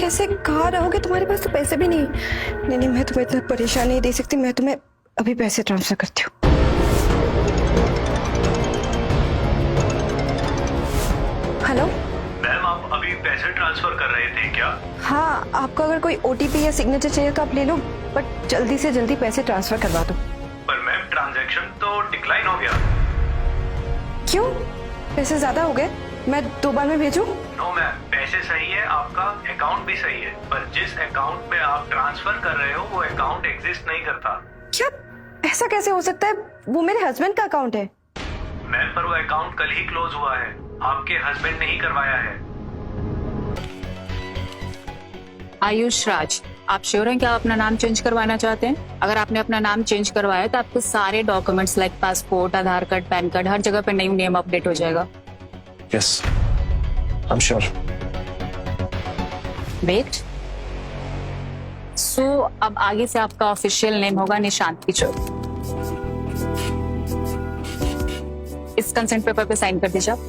कैसे कहाँ रहोगे, तुम्हारे पास तो पैसे भी नहीं। नहीं नहीं, मैं तुम्हें इतना परेशान नहीं दे सकती, मैं तुम्हें अभी पैसे ट्रांसफर करती हूँ। हेलो मैम, आप अभी पैसे ट्रांसफर कर रहे थे क्या? हाँ, आपको अगर कोई OTP या सिग्नेचर चाहिए तो आप ले लो, बट जल्दी से जल्दी पैसे ट्रांसफर करवा दो। पर मैम, ट्रांजैक्शन तो डिक्लाइन हो गया। क्यों, पैसे ज्यादा हो गए? मैं 2 बार में भेजूं? नो मैम, पैसे सही है, आपका अकाउंट भी सही है, पर जिस अकाउंट पे आप ट्रांसफर कर रहे हो वो अकाउंट एग्जिस्ट नहीं करता। क्या, ऐसा कैसे हो सकता है? वो मेरे हस्बैंड का अकाउंट है। मैम, पर वो अकाउंट कल ही क्लोज हुआ है, आपके हस्बैंड ने ही करवाया है। आयुष राज, आप श्योर हैं कि आप अपना नाम चेंज करवाना चाहते हैं? अगर आपने अपना नाम चेंज करवाया तो आपके सारे डॉक्यूमेंट्स लाइक पासपोर्ट, आधार कार्ड, पैन कार्ड, हर जगह पे न्यू नेम अपडेट हो जाएगा। Yes, I'm sure. वेट, सो अब आगे से आपका ऑफिशियल नेम होगा निशांत किशोर। इस कंसेंट पेपर पे साइन कर दीजिए आप।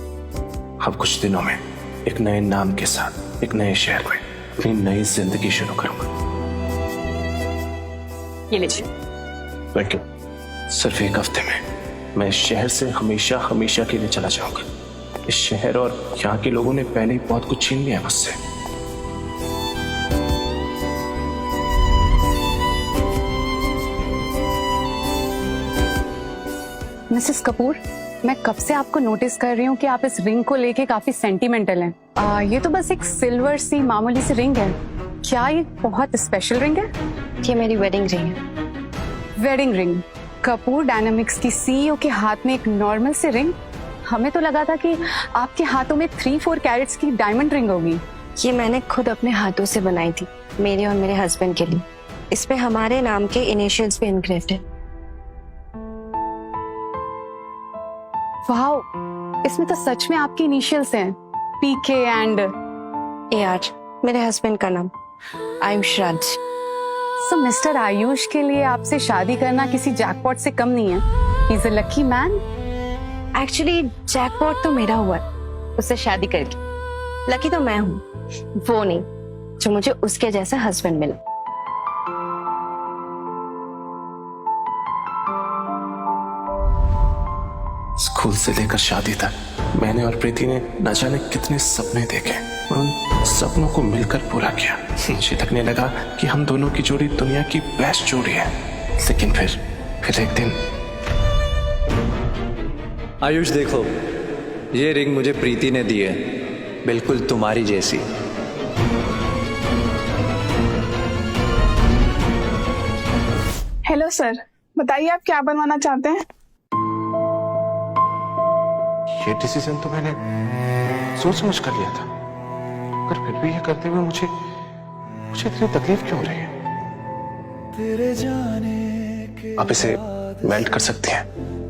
अब कुछ दिनों में एक नए नाम के साथ एक नए शहर में अपनी नई जिंदगी शुरू करूंगा। ये लीजिए। Thank you. सिर्फ एक हफ्ते में मैं इस शहर से हमेशा हमेशा के लिए चला जाऊंगा। इस शहर और यहाँ के लोगों ने पहले ही बहुत कुछ छीन लिया मुझसे। मिसेस कपूर, मैं कब से आपको नोटिस कर रही हूँ कि आप इस रिंग को लेके काफी सेंटिमेंटल हैं। ये तो बस एक सिल्वर सी मामूली सी रिंग है, क्या ये बहुत स्पेशल रिंग है? ये मेरी वेडिंग रिंग है। Wedding ring? कपूर डायनामिक्स की CEO के हाथ में एक नॉर्मल सी रिंग? हमें तो लगा था कि आपके हाथों में 3-4 कैरेट्स की डायमंड रिंग होगी। ये मैंने खुद अपने हाथों से बनाई थी, मेरे और मेरे हस्बैंड के लिए। इस पे हमारे नाम के इनिशियल्स भी इनग्रेव्ड है। वाओ, इसमें तो सच में आपके इनिशियल्स हैं, PK एंड AR, मेरे हस्बैंड का नाम, आयुष राज। सो मिस्टर आयुष के लिए आपसे शादी करना किसी जैकपॉट से कम नहीं है। He is a lucky man. Actually jackpot तो मेरा हुआ है उससे शादी करके। लकी तो मैं हूँ, वो नहीं जो मुझे उसके जैसा हस्बैंड मिला। स्कूल से लेकर शादी तक मैंने और प्रीति ने न जाने कितने सपने देखे और उन सपनों को मिलकर पूरा किया। मुझे लगने लगा कि हम दोनों की जोड़ी दुनिया की बेस्ट जोड़ी है। लेकिन फिर एक दिन आयुष देखो, ये रिंग मुझे प्रीति ने दी है, बिल्कुल तुम्हारी जैसी। हेलो सर, बताइए आप क्या बनवाना चाहते हैं? ये डिसीजन तो मैंने सोच समझ कर लिया था, पर फिर भी ये करते हुए मुझे इतनी तकलीफ क्यों हो रही है? आप इसे मेल्ट कर सकती हैं?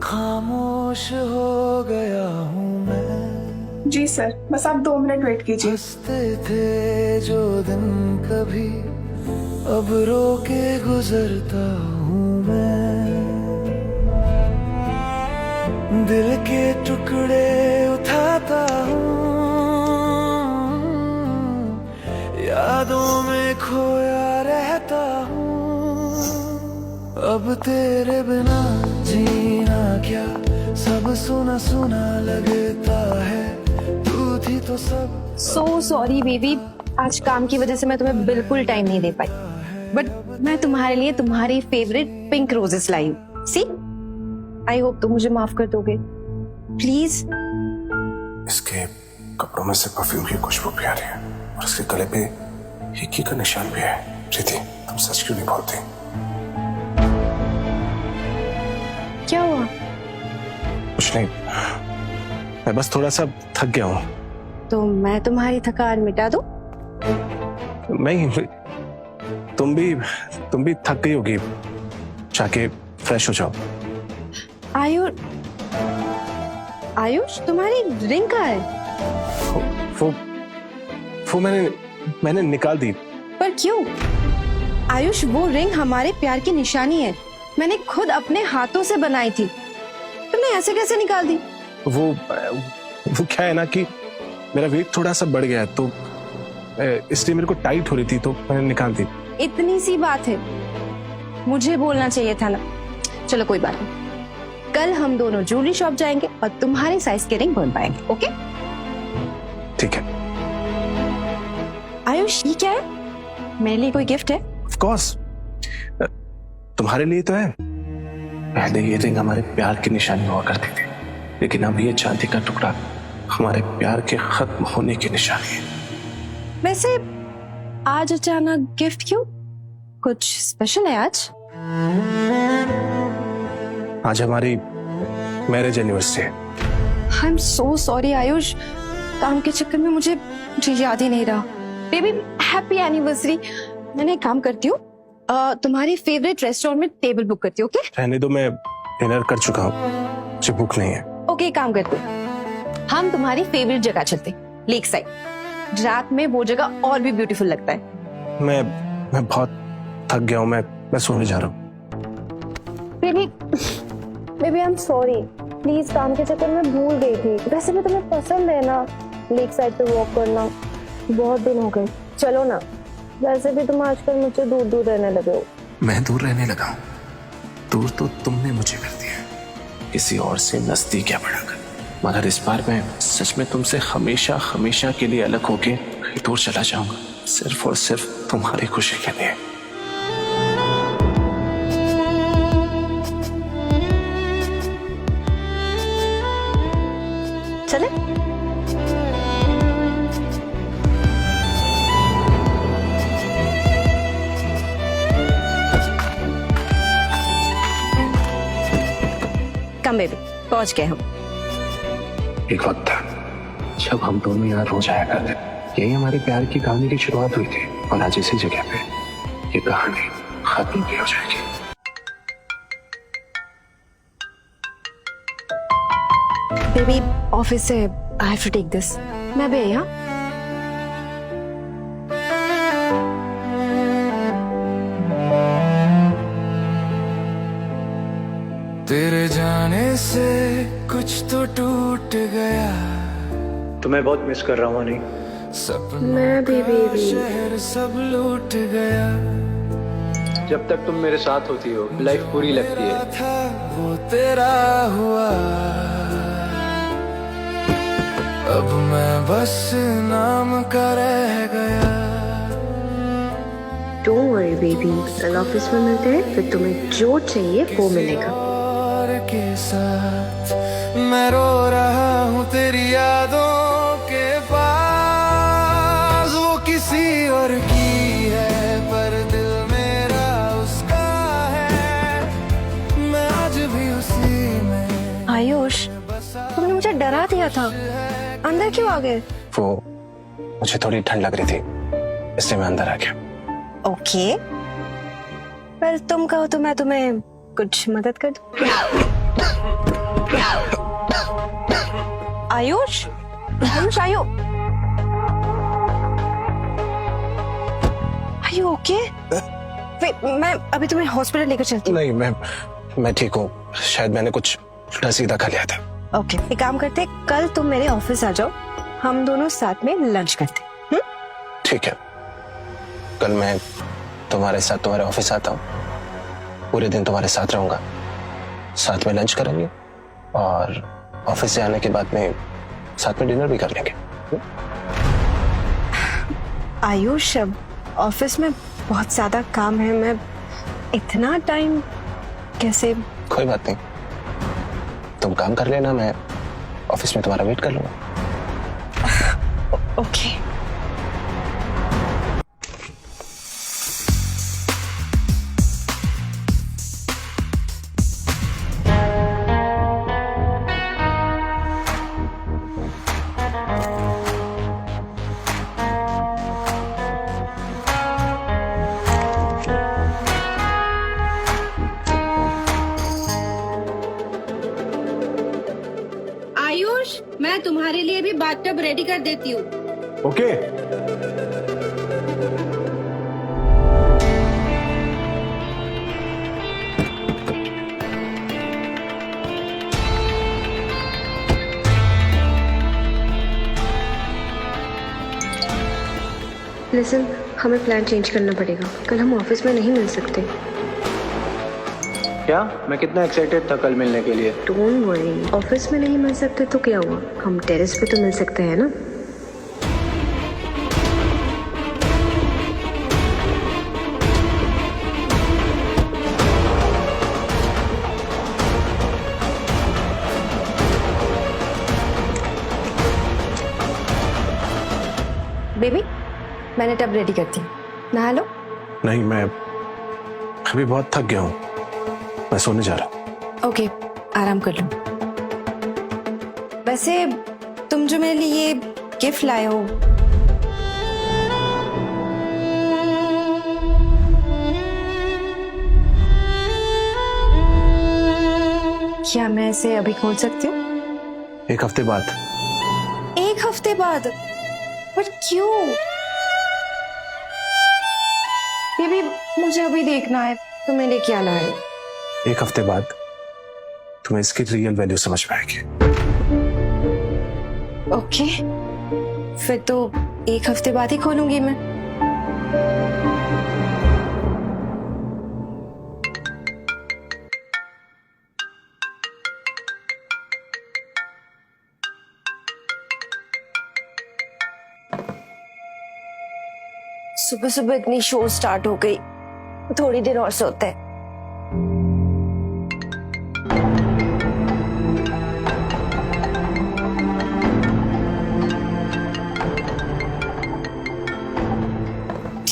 खामोश हो गया हूँ मैं। जी सर, बस आप 2 मिनट वेट कीजिए। हंसते थे जो दिन कभी, अब रो के गुजरता हूँ मैं। दिल के टुकड़े उठाता हूँ, यादों में खोया रहता हूँ। अब तेरे बिना जीना क्या, सब सुना सुना लगता है, तू थी तो सब। सो सॉरी बेबी, आज काम की वजह से मैं तुम्हें बिल्कुल टाइम नहीं दे पाई, बट मैं तुम्हारे लिए तुम्हारी फेवरेट पिंक रोजेस लाई हूँ। सी, आई होप तुम मुझे माफ कर दोगे प्लीज। इसके कपड़ों में से परफ्यूम की खुशबू भी आ रही है और इसके गले पे हिक्की का निशान भी है। प्रीति, तुम सच क्यों नहीं बोलती? क्या हुआ? कुछ नहीं, मैं बस थोड़ा सा थक गया हूँ। तो मैं तुम्हारी थकान मिटा दूं? नहीं, तुम भी थक गई होगी, जाके फ्रेश हो जाओ। आयुष, तुम्हारी रिंग कहाँ है? वो मैंने निकाल दी। पर क्यों? आयुष, वो रिंग हमारे प्यार की निशानी है, मैंने खुद अपने हाथों से बनाई थी, तुमने ऐसे कैसे निकाल दी? वो क्या है ना कि मेरा वेट थोड़ा सा बढ़ गया है, तो इसलिए मेरे को टाइट हो रही थी तो मैंने निकाल दी। इतनी सी बात है, मुझे बोलना चाहिए था ना। चलो कोई बात नहीं, कल हम दोनों ज्वेलरी शॉप जाएंगे और तुम्हारे साइज के रिंग बनवाएंगे। ओके? ठीक है। आयुष, ये क्या है? मेरे लिए कोई गिफ्ट है? ऑफ कोर्स, तुम्हारे लिए तो है। पहले ये रिंग हमारे प्यार की निशानी हुआ करती थी, लेकिन अब ये चांदी का टुकड़ा हमारे प्यार के खत्म होने की निशानी है। वैसे आज अचानक गिफ्ट क्यों? कुछ स्पेशल है आज? आज हमारी मैरिज एनिवर्सरी है। I am so sorry Ayush, काम के चक्कर में मुझे याद ही नहीं रहा। Baby happy anniversary. मैंने एक काम करती हूँ, तुम्हारी फेवरेट रेस्टोरेंट में टेबल बुक करती हूँ। ओके? रहने दो, मैं डिनर कर चुका हूँ, मुझे भूख नहीं है। ओके, काम करते हैं, हम तुम्हारी फेवरेट जगह चलते हैं, लेक साइड। रात में वो जगह और भी ब्यूटीफुल लगता है। मैं बहुत थक गया हूँ, मैं सोने जा रहा हूँ। Baby I am sorry, please काम के चक्कर में भूल गई थी। वैसे भी तुम्हें पसंद है ना लेक साइड पे वॉक करना, बहुत दिन हो गए। चलो ना, वैसे भी तुम आजकल मुझसे दूर दूर रहने लगे हो। मैं दूर रहने लगा हूँ? दूर तो तुमने मुझे कर दिया, किसी और से नजदीक या बढ़ाकर। मगर इस बार मैं सच में तुमसे हमेशा हमेशा के लिए अलग होके कहीं दूर चला जाऊंगा, सिर्फ और सिर्फ तुम्हारी खुशी के लिए। चले? कम बेबी, पहुंच गए हम। एक वक्त था जब हम दोनों यहाँ रोज आया करते, यही हमारी प्यार की कहानी की शुरुआत हुई थी, और आज इसी जगह पे ये कहानी खत्म भी हो जाएगी। बेबी ऑफिस से I have to take this. मैं भी यहाँ। तेरे जाने से कुछ तो टूट गया, तुम्हें बहुत मिस कर रहा हूँ नहीं। सपना मैं भी बेबी। शहर सब लूट गया। जब तक तुम मेरे साथ होती हो लाइफ पूरी लगती है। था वो तेरा हुआ, अब मैं बस नाम का रह गया। डोंट वरी बेबी, कल ऑफिस में मिलते हैं, फिर तुम्हें जो चाहिए वो मिलेगा। और के साथ मैं रो रहा हूँ तेरी यादों के पास। वो किसी और की है पर दिल मेरा उसका है, मैं आज भी उसी में। आयुष, तुमने मुझे डरा दिया था, अंदर क्यों आ गए? वो मुझे थोड़ी ठंड लग रही थी, इसलिए मैं अंदर आ गया। ओके, पर तुम कहो तो मैं तुम्हें कुछ मदद कर दूं। आयुष, आयुष, आयु ओके? मैं अभी तुम्हें हॉस्पिटल लेकर चलती हूँ। नहीं, मैं ठीक हूँ, शायद मैंने कुछ उल्टा सीधा खा लिया था। ओके, एक काम करते, कल तुम मेरे ऑफिस आ जाओ, हम दोनों साथ में लंच करते हैं। ठीक है, कल मैं तुम्हारे साथ तुम्हारे ऑफिस आता हूँ, पूरे दिन तुम्हारे साथ रहूंगा, साथ में लंच करेंगे और ऑफिस से आने के बाद में साथ में डिनर भी कर लेंगे। आयुष, ऑफिस में बहुत ज्यादा काम है, मैं इतना टाइम कैसे? कोई बात नहीं, तुम काम कर लेना, मैं ऑफिस में तुम्हारा वेट कर लूंगा। ओके। आयुष, मैं तुम्हारे लिए भी बाथटब रेडी कर देती हूँ। ओके। लिसन, हमें प्लान चेंज करना पड़ेगा। कल हम ऑफिस में नहीं मिल सकते। क्या? मैं कितना एक्साइटेड था कल मिलने के लिए। डोंट वरी, ऑफिस में नहीं मिल सकते तो क्या हुआ, हम टेरेस पे तो मिल सकते हैं ना। बेबी, मैंने टब रेडी कर दी, नहा लो। नहीं, मैं अभी बहुत थक गया हूँ, मैं सोने जा रहा हूँ। ओके, आराम कर लो। वैसे तुम जो मेरे लिए ये गिफ्ट लाए हो, क्या मैं इसे अभी खोल सकती हूँ? 1 हफ्ते बाद। 1 हफ्ते बाद? पर क्यों? बेबी, मुझे अभी देखना है तुम्हें लिए क्या लाए। 1 हफ्ते बाद तुम्हें इसकी रियल वैल्यू समझ पाएगी। ओके, फिर तो 1 हफ्ते बाद ही खोलूंगी मैं। सुबह सुबह इतनी शो स्टार्ट हो गई, थोड़ी देर और सोते हैं।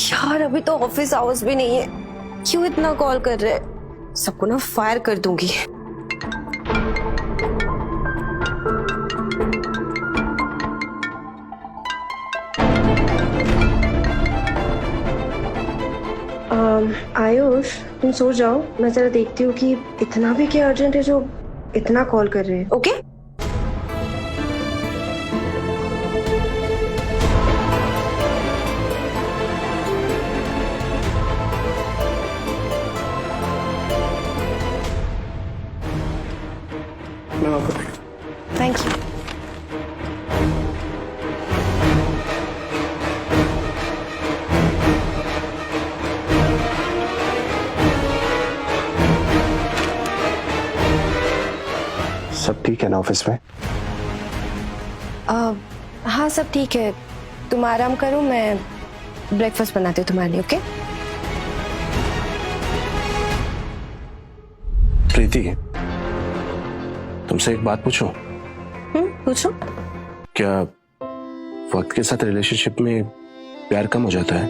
यार, अभी तो ऑफिस आवर्स भी नहीं है, क्यों इतना कॉल कर रहे हैं? सबको ना फायर कर दूंगी। आयुष, तुम सो जाओ, मैं जरा देखती हूँ कि इतना भी क्या अर्जेंट है जो इतना कॉल कर रहे हैं। ओके? Thank you. सब ठीक है ना ऑफिस में? हाँ, सब ठीक है। तुम आराम करो, मैं ब्रेकफास्ट बनाती हूँ तुम्हारे लिए। ओके? प्रीति, तुमसे एक बात पूछूं? पूछो। क्या वक्त के साथ रिलेशनशिप में प्यार कम हो जाता है?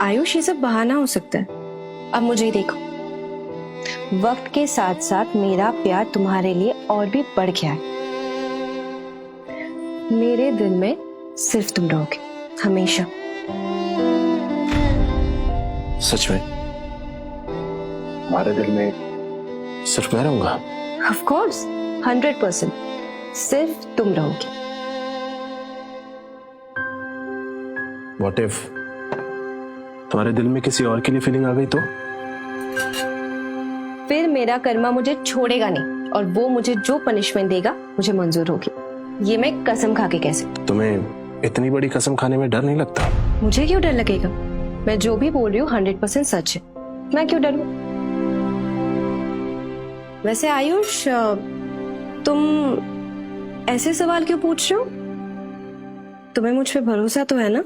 आयुष, ये सब बहाना हो सकता है। अब मुझे ही देखो, वक्त के साथ साथ मेरा प्यार तुम्हारे लिए और भी बढ़ गया है। मेरे दिल में सिर्फ तुम रहोगे, हमेशा। सच में? हमारे दिल में सिर्फ मैं रहूंगा? ऑफ कोर्स, 100% सिर्फ तुम रहोगे। व्हाट इफ तुम्हारे दिल में किसी और के लिए फीलिंग आ गई तो? फिर मेरा कर्मा मुझे छोड़ेगा नहीं, और वो मुझे जो पनिशमेंट देगा मुझे मंजूर होगी। ये मैं कसम खा के कह सकती। तुम्हें इतनी बड़ी कसम खाने में डर नहीं लगता? मुझे क्यों डर लगेगा? मैं जो भी बोल रही हूँ 100% सच है, मैं क्यों डरूं? वैसे आयुष, तुम ऐसे सवाल क्यों पूछ रहे हो? तुम्हें मुझ पे भरोसा तो है ना?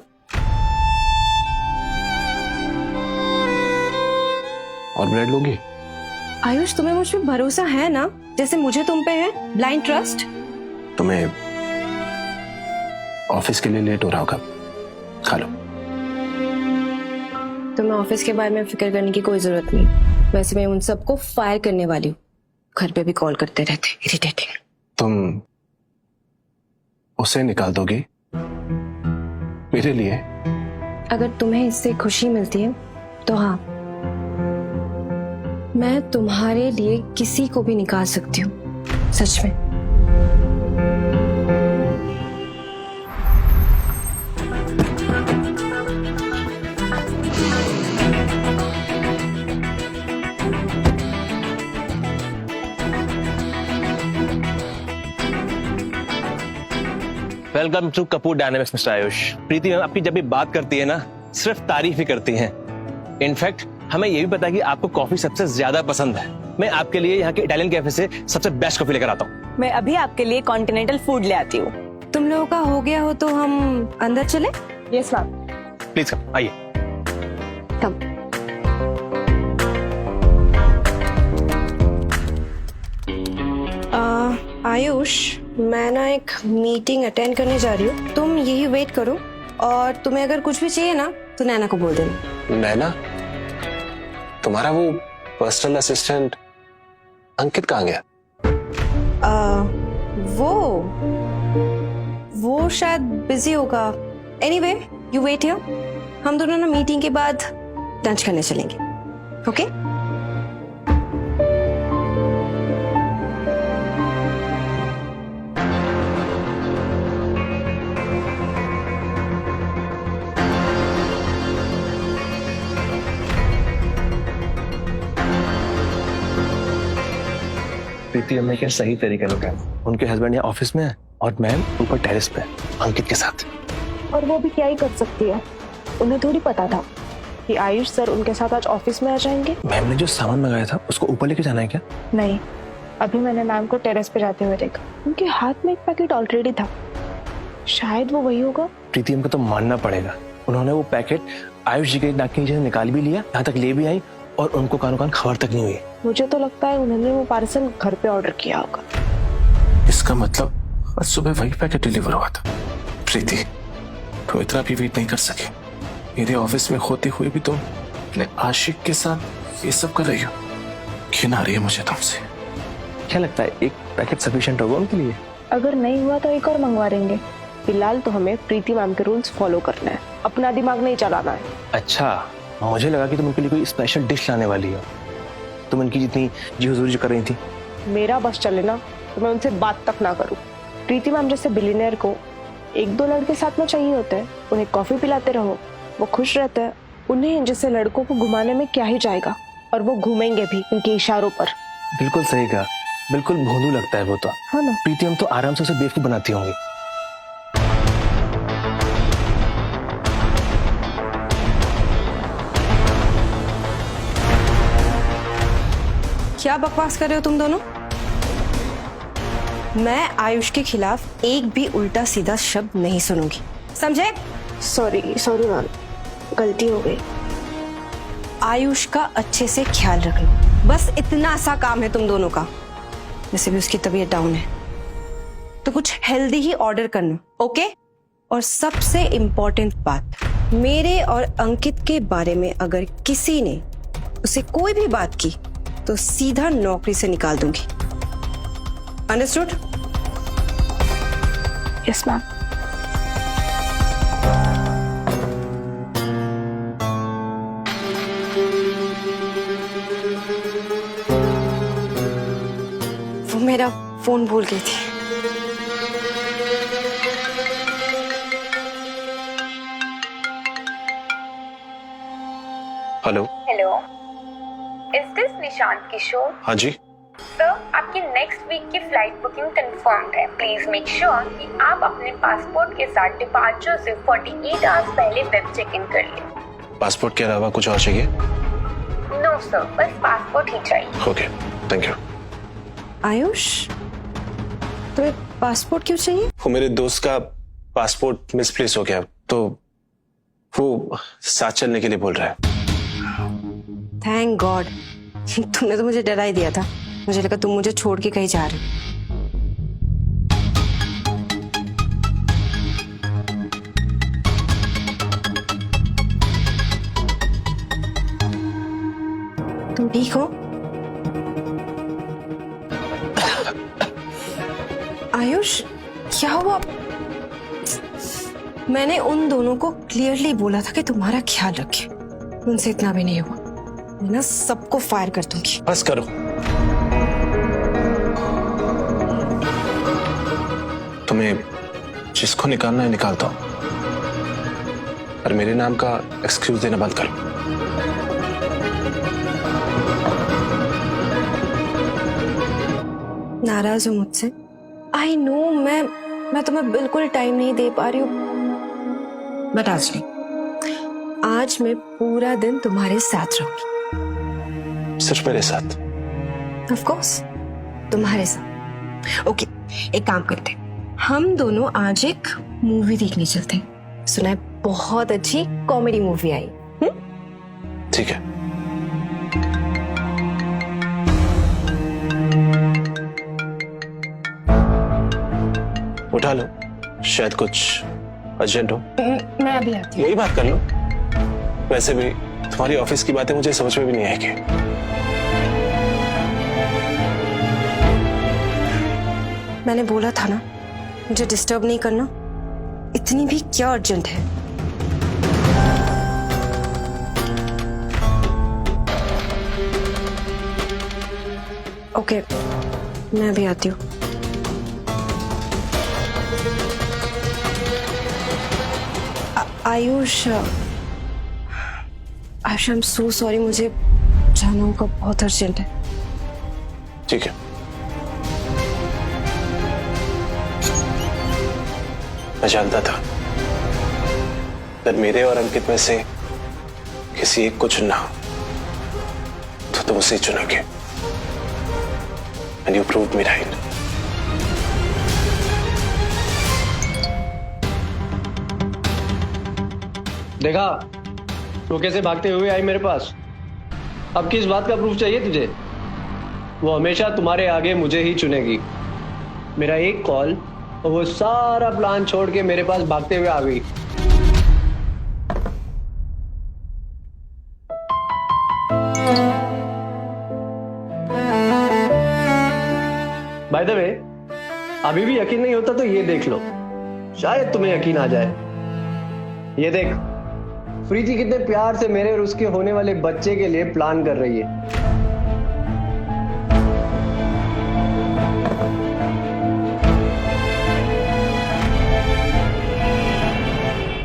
और ब्रेड लोगी? आयुष, तुम्हें मुझ पे भरोसा है ना, जैसे मुझे तुम पे है? Blind trust. तुम्हें ऑफिस के लिए लेट हो रहा होगा, खा लो। तुम्हें ऑफिस के बारे में फिक्र करने की कोई जरूरत नहीं। वैसे मैं उन सबको फायर करने वाली हूँ, घर पे भी कॉल करते रहते, इरिटेटिंग। तुम उसे निकाल दोगी मेरे लिए? अगर तुम्हें इससे खुशी मिलती है तो हाँ, मैं तुम्हारे लिए किसी को भी निकाल सकती हूँ, सच में। Welcome to Kapoor Dynamics mister Ayush. Preeti ma'am आपकी जब भी बात करती है ना, सिर्फ तारीफ ही करती हैं। इनफैक्ट हमें ये भी पता है कि आपको कॉफी सबसे ज्यादा पसंद है। मैं आपके लिए यहाँ के इटालियन कैफे से सबसे बेस्ट कॉफी लेकर आता हूँ। मैं अभी आपके लिए कॉन्टिनेंटल फूड ले आती हूँ। तुम लोगों का हो गया हो तो हम अंदर चले? Yes ma'am. प्लीज कम, आइए। कम। आयुष, मैं ना एक मीटिंग अटेंड करने जा रही हूँ, तुम यही वेट करो और तुम्हें अगर कुछ भी चाहिए ना तो नैना को बोल देना। नैना? तुम्हारा वो पर्सनल असिस्टेंट अंकित कहाँ गया? वो शायद बिजी होगा। एनीवे, यू वेट हियर, हम दोनों ना मीटिंग के बाद लंच करने चलेंगे। ओके? प्रीति हमने क्या सही तरीके लगा। उनके हस्बैंड यहाँ ऑफिस में है और मैम ऊपर टेरेस पे अंकित के साथ। और वो भी क्या ही कर सकती है, उन्हें थोड़ी पता था कि आयुष सर उनके साथ आज ऑफिस में आ जाएंगे। मैम ने जो सामान मंगाया था उसको ऊपर लेके जाना है क्या? नहीं, अभी मैंने मैम को टेरेस पे जाते हुए देखा, उनके हाथ में एक पैकेट ऑलरेडी था, शायद वो वही होगा। प्रीति हमको तो मानना पड़ेगा, उन्होंने वो पैकेट आयुष जी के नाक के नीचे से निकाल भी लिया, यहाँ तक ले भी आई और उनको कानों कान खबर तक नहीं हुई। मुझे तो लगता है उन्होंने वो पार्सल घर पे ऑर्डर किया होगा। इसका मतलब आज सुबह वही पैकेट डिलीवर हुआ था। प्रीति, तो इतना भी वेट नहीं कर सके। मेरे ऑफिस में होते हुए भी तुम अपने आशिक के साथ ये सब कर रही हो। घिन आ रही है मुझे तुमसे। क्या लगता है एक पैकेट सफिशिएंट होगा उनके लिए? अगर नहीं हुआ तो एक और मंगवा देंगे। फिलहाल तो हमें प्रीति मैम के रूल्स फॉलो करना है, अपना दिमाग नहीं चलाना है। अच्छा, मुझे लगा कि तुम उनके लिए कोई स्पेशल डिश लाने वाली हो। तुम उनकी जितनी जी हुजूरी जो कर रही थी। मेरा बस चले ना तो मैं उनसे बात तक ना करूं। प्रीति मैम जैसे बिलियनियर को एक दो लड़के साथ में चाहिए होते हैं, उन्हें कॉफी पिलाते रहो, वो खुश रहते हैं। उन्हें जैसे लड़कों को घुमाने में क्या ही जाएगा, और वो घूमेंगे भी उनके इशारों पर। बिल्कुल सही कहा, बिल्कुल भोंदू लगता है वो तो। हाँ ना? प्रीति हम तो आराम से उसे बेवकूफ बनाती होंगी। क्या बकवास कर रहे हो तुम दोनों? मैं आयुष के खिलाफ एक भी उल्टा सीधा शब्द नहीं सुनूंगी, समझे? सॉरी मैम, गलती हो गई। आयुष का अच्छे से ख्याल रख लो, बस इतना सा काम है तुम दोनों का। वैसे भी उसकी तबीयत डाउन है तो कुछ हेल्दी ही ऑर्डर करना, ओके? और सबसे इम्पोर्टेंट बात, मेरे और अंकित के बारे में अगर किसी ने उसे कोई भी बात की तो सीधा नौकरी से निकाल दूंगी। अंडरस्टूड? Yes ma'am. वो मेरा फोन भूल गई थी। Hello. Hello, is this Nishant Kishore? हाँ जी। सर, आपकी नेक्स्ट वीक की फ्लाइट बुकिंग कंफर्म्ड है। प्लीज मेक श्योर कि आप अपने पासपोर्ट के साथ डिपार्चर से 48 आवर्स पहले वेब चेक इन कर लें। पासपोर्ट के अलावा कुछ और चाहिए? नो सर, बस पासपोर्ट ही चाहिए। Okay, thank you. आयुष, तुम्हें पासपोर्ट क्यों चाहिए? वो मेरे दोस्त का पासपोर्ट मिसप्लेस हो गया तो वो साथ चलने के लिए बोल रहा है। थैंक गॉड, तुमने तो मुझे डरा ही दिया था। मुझे लगा तुम मुझे छोड़ के कहीं जा रहे हो। तुम ठीक हो? आयुष, क्या हुआ? मैंने उन दोनों को क्लियरली बोला था कि तुम्हारा ख्याल रखे, उनसे इतना भी नहीं हुआ। मैं ना सबको फायर कर दूंगी। बस करो। तुम्हें जिसको निकालना है निकालता हूं, पर मेरे नाम का एक्सक्यूज देना बंद करो। नाराज हो मुझसे? आई नो, मैं तुम्हें बिल्कुल टाइम नहीं दे पा रही हूँ, बट आज नहीं, आज मैं पूरा दिन तुम्हारे साथ रहूंगी। सिर्फ मेरे साथ? ऑफ कोर्स, तुम्हारे साथ। ओके, एक काम करते हैं, हम दोनों आज एक मूवी देखने चलते हैं। सुना है बहुत अच्छी कॉमेडी मूवी आई। ठीक है। उठा लो, शायद कुछ अर्जेंट हो। मैं अभी आती हूँ। यही बात कर लो। वैसे भी तुम्हारी ऑफिस की बातें मुझे समझ में भी नहीं आएगी। मैंने बोला था ना, मुझे डिस्टर्ब नहीं करना। इतनी भी क्या अर्जेंट है? ओके, मैं अभी आती हूँ। Ayush, I am so sorry, मुझे जाना होगा, बहुत अर्जेंट है। ठीक है। मैं जानता था अगर मेरे और अंकित में से किसी एक को चुनना हो तो तुम उसे चुनोगे। And you proved me right. देखा वो कैसे भागते हुए आई मेरे पास। अब किस बात का प्रूफ चाहिए तुझे? वो हमेशा तुम्हारे आगे मुझे ही चुनेगी। मेरा एक कॉल और वो सारा प्लान छोड़ के मेरे पास भागते हुए आ गई। बाय द वे, अभी भी यकीन नहीं होता तो ये देख लो, शायद तुम्हें यकीन आ जाए। ये देख, प्रीति कितने प्यार से मेरे और उसके होने वाले बच्चे के लिए प्लान कर रही है।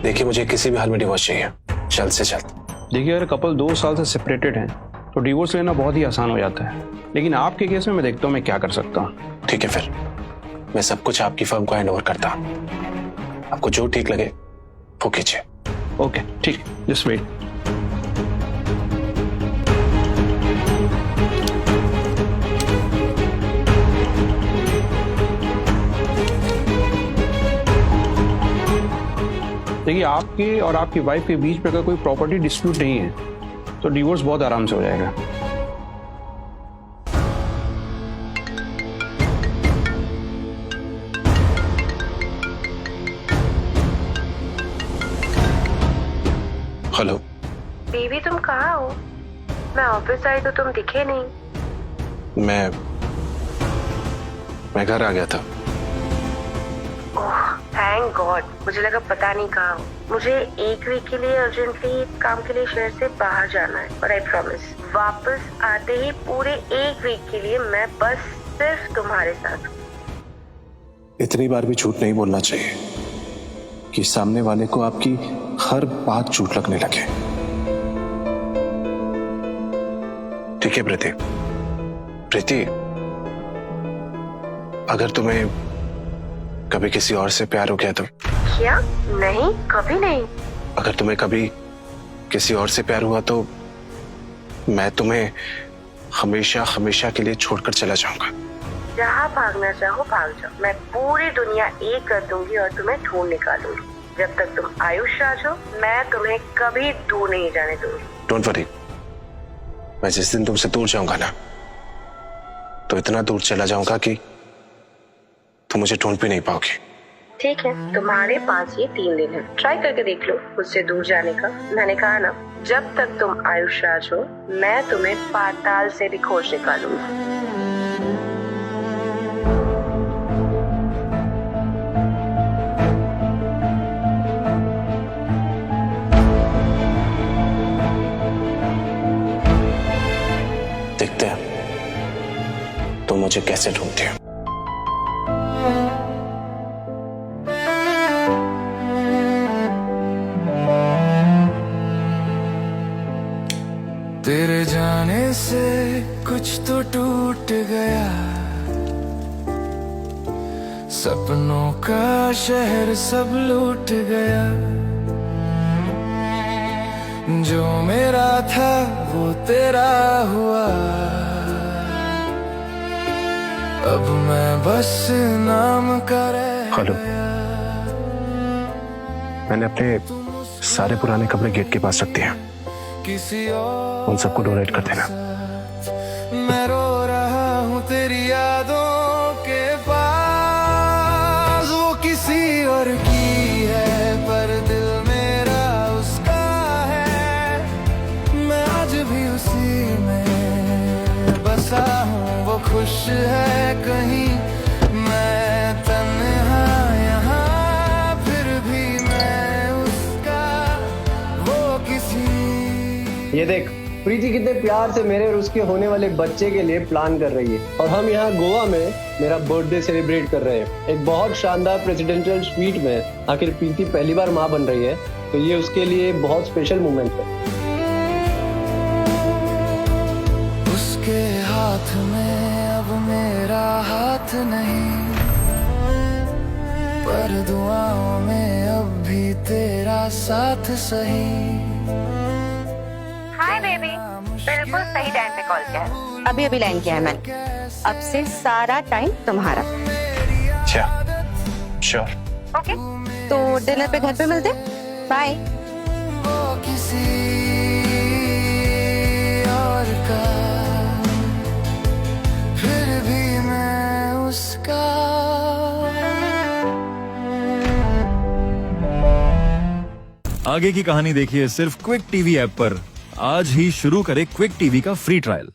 देखिए, मुझे किसी भी हाल में डिवोर्स चाहिए, जल्द से जल्द। देखिए, अगर कपल 2 साल से सेपरेटेड हैं तो डिवोर्स लेना बहुत ही आसान हो जाता है, लेकिन आपके केस में मैं देखता हूँ मैं क्या कर सकता हूँ। ठीक है, फिर मैं सब कुछ आपकी फर्म को हैंड ओवर करता हूँ। आपको जो ठीक लगे वो कीजिए। ओके, ठीक, जस्ट वेट। देखिए, आपके और आपकी वाइफ के बीच में अगर कोई प्रॉपर्टी डिस्प्यूट नहीं है तो डिवोर्स बहुत आराम से हो जाएगा। हेलो बेबी, तुम कहाँ हो? मैं ऑफिस आई तो तुम दिखे नहीं। मैं घर आ गया था। ओह, थैंक गॉड। मुझे लगा पता नहीं कहाँ हो। मुझे एक वीक के लिए अर्जेंटली काम के लिए शहर से बाहर जाना है, और आई प्रॉमिस वापस आते ही पूरे एक वीक के लिए मैं बस सिर्फ तुम्हारे साथ हूँ। इतनी बार भी झूठ नहीं बोलना चाहिए कि सामने वाले को आपकी हर बात झूठ लगने लगे। ठीक है प्रीति, अगर तुम्हें कभी किसी और से प्यार हो गया तो? क्या? नहीं, कभी नहीं। अगर तुम्हें कभी किसी और से प्यार हुआ तो मैं तुम्हें हमेशा हमेशा के लिए छोड़कर चला जाऊंगा। जहाँ भागना चाहो भाग जाओ, मैं पूरी दुनिया एक कर दूंगी और तुम्हें ढूंढ निकालूंगी। जब तक तुम आयुष राज हो, मैं तुम्हें कभी दूर नहीं जाने दूंगी। डोंट वरी, मैं जिस दिन तुमसे दूर जाऊंगा ना, तो इतना दूर चला जाऊंगा कि तुम मुझे ढूंढ भी नहीं पाओगे। ठीक है, तुम्हारे पास ये 3 दिन है, ट्राई करके देख लो मुझसे दूर जाने का। मैंने कहा ना, जब तक तुम आयुष राज हो, मैं तुम्हें पाताल से भी खोज निकालूंगी। देखते हैं तुम मुझे कैसे ढूंढते हो। तेरे जाने से कुछ तो टूट गया, सपनों का शहर सब लूट गया, जो मेरा था वो तेरा हुआ, अब मैं बस नाम का रह हेलो, मैंने अपने सारे पुराने कपड़े गेट के पास रख दिए हैं, किसी और उन सबको डोनेट कर देना। मैं रो रहा हूँ तेरी यादों के पास, वो किसी और की है पर दिल मेरा उसका है, मैं आज भी उसी में बसा हूँ, वो खुश है कहीं, मैं तन्हा यहाँ, फिर भी मैं उसका, वो किसी। ये देख, प्रीति कितने प्यार से मेरे और उसके होने वाले बच्चे के लिए प्लान कर रही है, और हम यहाँ गोवा में मेरा बर्थडे सेलिब्रेट कर रहे हैं एक बहुत शानदार प्रेसिडेंशियल स्वीट में। आखिर प्रीति पहली बार माँ बन रही है, तो ये उसके लिए बहुत स्पेशल मोमेंट है। उसके हाथ में अब मेरा हाथ नहीं, पर दुआओं में अब भी तेरा साथ सही। हाय बेबी, बिल्कुल सही टाइम पे कॉल किया है। अभी अभी लैंड किया है मैंने, अब से सारा टाइम तुम्हारा। श्योर। ओके, तो डिनर पे घर पे मिलते, बाय। वो किसी और का, फिर भी मैं उसका। आगे की कहानी देखिए सिर्फ क्विक टीवी ऐप पर। आज ही शुरू करें क्विक टीवी का फ्री ट्रायल।